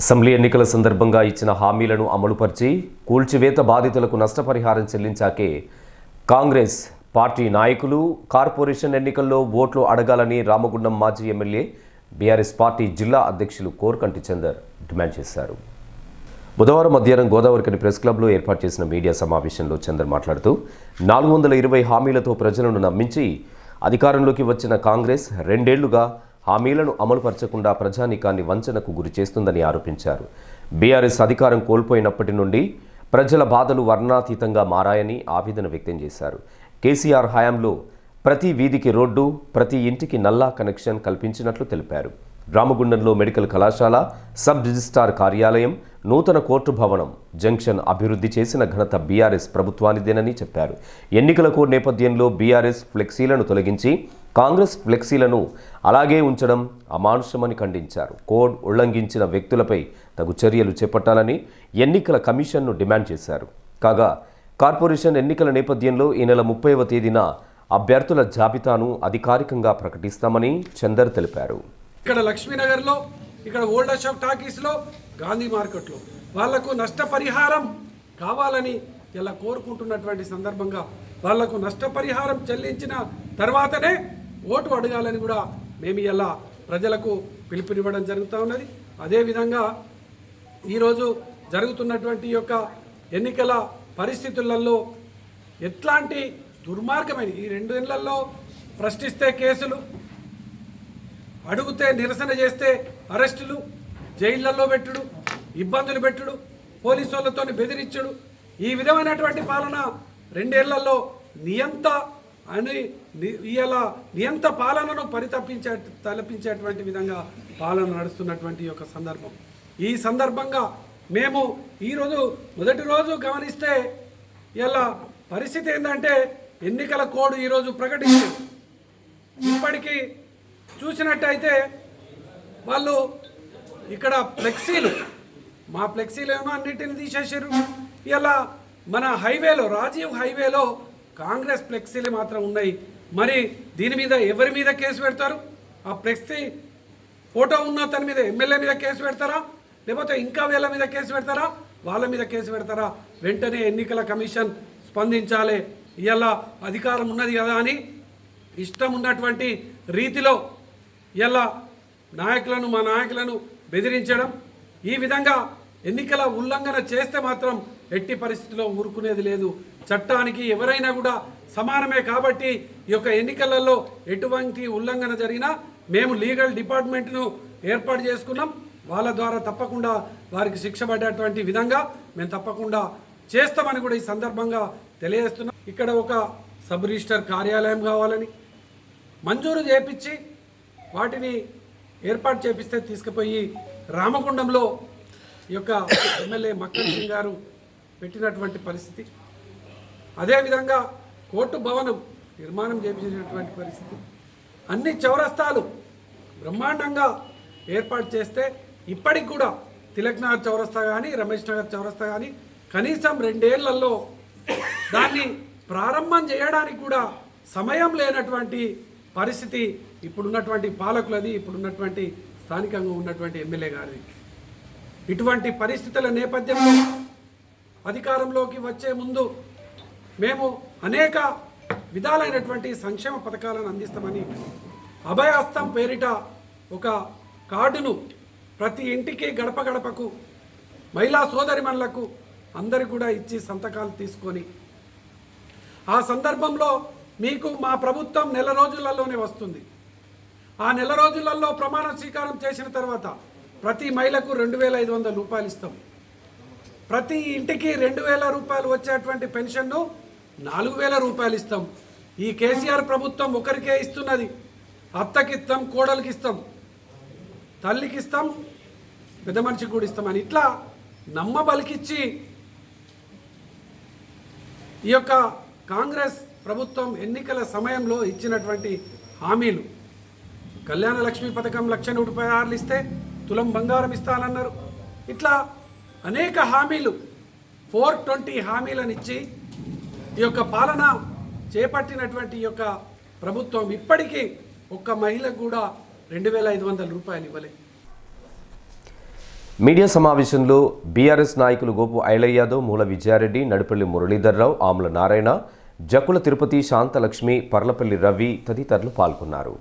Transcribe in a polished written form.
Assembly ఎన్నికల సందర్భంగా ఇచ్చిన హామీలను అమలుపరిచి కూల్చివేత బాధితులకు నష్టపరిహారం చెల్లించాకే కాంగ్రెస్ పార్టీ నాయకులు కార్పొరేషన్ ఎన్నికల్లో ఓట్లు అడగాలని రామగుండం మాజీ ఎమ్మెల్యే బీఆర్ఎస్ పార్టీ జిల్లా అధ్యక్షులు కోరకంటి చందర్ డిమాండ్ చేశారు. బుధవారం మధ్యాహ్నం గోదావరికని ప్రెస్ క్లబ్లో ఏర్పాటు చేసిన మీడియా సమావేశంలో చందర్ మాట్లాడుతూ 420 హామీలతో ప్రజలను నమ్మించి అధికారంలోకి వచ్చిన కాంగ్రెస్ 2 ఏళ్లుగా హామీలను అమలుపరచకుండా ప్రజానీకాన్ని వంచనకు గురి చేస్తుందని ఆరోపించారు. బీఆర్ఎస్ అధికారం కోల్పోయినప్పటి నుండి ప్రజల బాధలు వర్ణాతీతంగా మారాయని ఆవేదన వ్యక్తం చేశారు. కేసీఆర్ హయాంలో ప్రతి వీధికి రోడ్డు, ప్రతి ఇంటికి నల్లా కనెక్షన్ కల్పించినట్లు తెలిపారు. రామగుండంలో మెడికల్ కళాశాల, సబ్ రిజిస్ట్రార్ కార్యాలయం, నూతన కోర్టు భవనం, జంక్షన్ అభివృద్ధి చేసిన ఘనత బీఆర్ఎస్ ప్రభుత్వానిదేనని చెప్పారు. ఎన్నికల కోడ్ నేపథ్యంలో బీఆర్ఎస్ ఫ్లెక్సీలను తొలగించి కాంగ్రెస్ ఫ్లెక్సీలను అలాగే ఉంచడం అమానుషమని ఖండించారు. కోడ్ ఉల్లంఘించిన వ్యక్తులపై తగు చర్యలు చేపట్టాలని ఎన్నికల కమిషన్ను డిమాండ్ చేశారు. కాగా కార్పొరేషన్ ఎన్నికల నేపథ్యంలో ఈ నెల 30వ తేదీన అభ్యర్థుల జాబితాను అధికారికంగా ప్రకటిస్తామని చందర్ తెలిపారు. ఇక్కడ లక్ష్మీనగర్లో, ఇక్కడ ఓల్డ్ అశోక్ టాకీస్లో, గాంధీ మార్కెట్లో వాళ్లకు నష్టపరిహారం కావాలని ఇలా కోరుకుంటున్నటువంటి సందర్భంగా వాళ్లకు నష్టపరిహారం చెల్లించిన తర్వాతనే ఓటు అడగాలని కూడా మేము ఇలా ప్రజలకు పిలుపునివ్వడం జరుగుతూ ఉన్నది. అదేవిధంగా ఈరోజు జరుగుతున్నటువంటి యొక్క ఎన్నికల పరిస్థితులలో ఎట్లాంటి దుర్మార్గమైన ఈ 2 ఏళ్లలో ప్రశ్నిస్తే కేసులు, అడుగుతే నిరసన చేస్తే అరెస్టులు, జైళ్లలో పెట్టుడు, ఇబ్బందులు పెట్టుడు, పోలీసు వాళ్ళతో బెదిరించుడు, ఈ విధమైనటువంటి పాలన 2 ఏళ్లలో నియంత పాలనను తలపించేటువంటి విధంగా పాలన నడుస్తున్నటువంటి యొక్క సందర్భం. ఈ సందర్భంగా మేము ఈరోజు మొదటి రోజు గమనిస్తే ఇలా పరిస్థితి ఏంటంటే ఎన్నికల కోడ్ ఈరోజు ప్రకటించి ఇప్పటికీ చూసినట్టయితే వాళ్ళు ఇక్కడ ఫ్లెక్సీలు, మా ఫ్లెక్సీలు ఏమో అన్నింటిని తీసేసారు. ఇలా మన హైవేలో, రాజీవ్ హైవేలో కాంగ్రెస్ ఫ్లెక్సీలు మాత్రం ఉన్నాయి. మరి దీని మీద ఎవరి మీద కేసు పెడతారు? ఆ ఫ్లెక్సీ ఫోటో ఉన్న తన మీద ఎమ్మెల్యే మీద కేసు పెడతారా, లేకపోతే ఇంకా వీళ్ళ మీద కేసు పెడతారా, వాళ్ళ మీద కేసు పెడతారా? వెంటనే ఎన్నికల కమిషన్ స్పందించాలి. ఇలా అధికారం ఉన్నది కదా అని ఇష్టం ఉన్నటువంటి రీతిలో ఇలా మా నాయకులను బెదిరించడం, ఈ విధంగా ఎన్నికల ఉల్లంఘన చేస్తే మాత్రం ఎట్టి పరిస్థితిలో ఊరుకునేది లేదు. చట్టానికి ఎవరైనా కూడా సమానమే కాబట్టి ఈ యొక్క ఎన్నికలలో ఎటువంటి ఉల్లంఘన జరిగినా మేము లీగల్ డిపార్ట్మెంట్ను ఏర్పాటు చేసుకున్నాం. వాళ్ళ ద్వారా తప్పకుండా వారికి శిక్ష పడేటువంటి విధంగా మేము తప్పకుండా చేస్తామని కూడా ఈ సందర్భంగా తెలియజేస్తున్నాం. ఇక్కడ ఒక సబ్ రిజిస్టర్ కార్యాలయం కావాలని మంజూరు చేపించి వాటిని ఏర్పాటు చేపిస్తే తీసుకుపోయి రామగుండంలో ఈ యొక్క ఎమ్మెల్యే మక్కన్ సింగ్ గారు పెట్టినటువంటి పరిస్థితి, అదేవిధంగా కోర్టు భవనం నిర్మాణం చేపించినటువంటి పరిస్థితి, అన్ని చౌరస్తాలు బ్రహ్మాండంగా ఏర్పాటు చేస్తే ఇప్పటికి కూడా తిలక్ నగర్ చౌరస్తా కానీ, రమేష్ నగర్ చౌరస్తా కానీ కనీసం 2 ఏళ్లలో దాన్ని ప్రారంభం చేయడానికి కూడా సమయం లేనటువంటి పరిస్థితి ఇప్పుడున్నటువంటి పాలకులది, ఇప్పుడున్నటువంటి స్థానికంగా ఉన్నటువంటి ఎమ్మెల్యే గారిది. ఇటువంటి పరిస్థితుల నేపథ్యంలో అధికారంలోకి వచ్చే ముందు మేము అనేక విధాలైనటువంటి సంక్షేమ పథకాలను అందిస్తామని అభయహస్తం పేరిట ఒక కార్డును ప్రతి ఇంటికి గడప గడపకు మహిళా సోదరిమణులకు అందరికీ కూడా ఇచ్చి సంతకాలు తీసుకొని ఆ సందర్భంలో మీకు మా ప్రభుత్వం 1 నెల రోజులలోనే వస్తుంది. ఆ 1 నెల రోజులలో ప్రమాణ స్వీకారం చేసిన తర్వాత ప్రతి మహిళకు 2,500 రూపాయలు ఇస్తాం. ప్రతి ఇంటికి 2,000 రూపాయలు వచ్చేటువంటి పెన్షన్ను 4,000 రూపాయలు ఇస్తాం. ఈ కేసీఆర్ ప్రభుత్వం ఒకరికే ఇస్తున్నది. అత్తకి ఇస్తాం, కోడలికి ఇస్తాం, తల్లికి ఇస్తాం, పెద్ద మనిషికి కూడా ఇస్తామని ఇట్లా నమ్మబలికిచ్చి ఈ యొక్క కాంగ్రెస్ ప్రభుత్వం ఎన్నికల సమయంలో ఇచ్చినటువంటి హామీలు, కళ్యాణ లక్ష్మి పథకం 1,160,000 ఇస్తే తులం బంగారం ఇస్తానన్నారు. ఇట్లా అనేక హామీలు 420 హామీలను ఇచ్చి ఈ యొక్క పాలన చేపట్టినటువంటి ఈ యొక్క ప్రభుత్వం ఇప్పటికీ ఒక్క మహిళకు కూడా 2,500 రూపాయలు ఇవ్వలేదు. మీడియా సమావేశంలో బీఆర్ఎస్ నాయకులు గోపు ఐలయ్య యాదవ్, మూల విజయారెడ్డి, నడిపల్లి మురళీధర్రావు, ఆముల నారాయణ, జక్కుల తిరుపతి, శాంతలక్ష్మి, పర్లపల్లి రవి తదితరులు పాల్గొన్నారు.